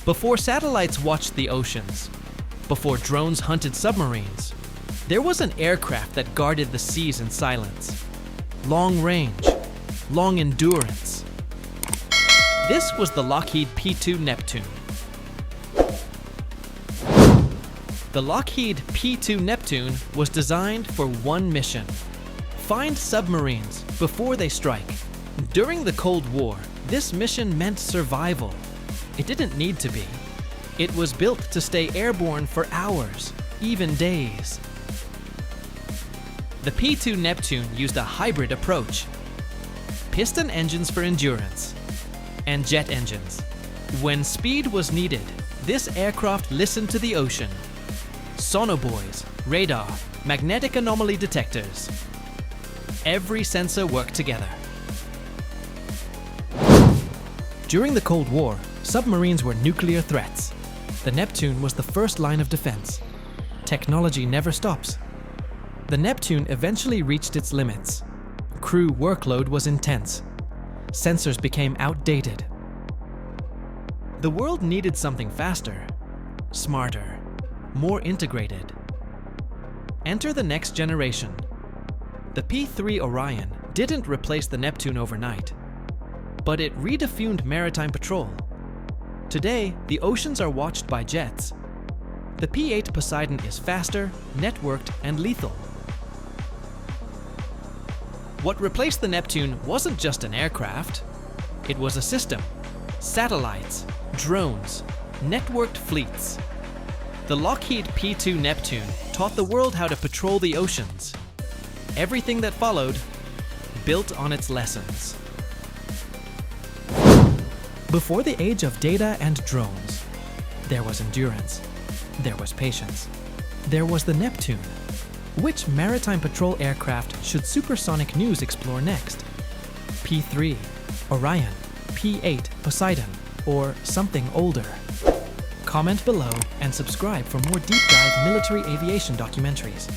Before satellites watched the oceans, before drones hunted submarines, there was an aircraft that guarded the seas in silence. Long range, long endurance. This was the Lockheed P-2 Neptune. The Lockheed P-2 Neptune was designed for one mission: find submarines before they strike. During the Cold War, this mission meant survival. It didn't need to be. It was built to stay airborne for hours, even days. The P-2 Neptune used a hybrid approach: piston engines for endurance and jet engines. When speed was needed, this aircraft listened to the ocean. Sonobuoys, radar, magnetic anomaly detectors. Every sensor worked together. During the Cold War, submarines were nuclear threats. The Neptune was the first line of defense. Technology never stops. The Neptune eventually reached its limits. Crew workload was intense. Sensors became outdated. The world needed something faster, smarter, more integrated. Enter the next generation. The P-3 Orion didn't replace the Neptune overnight, but it redefined maritime patrol. Today, the oceans are watched by jets. The P-8 Poseidon is faster, networked, and lethal. What replaced the Neptune wasn't just an aircraft. It was a system: satellites, drones, networked fleets. The Lockheed P-2 Neptune taught the world how to patrol the oceans. Everything that followed, built on its lessons. Before the age of data and drones, there was endurance, there was patience, there was the Neptune. Which maritime patrol aircraft should Supersonic News explore next? P-3 Orion, P-8 Poseidon, or something older? Comment below and subscribe for more deep dive military aviation documentaries.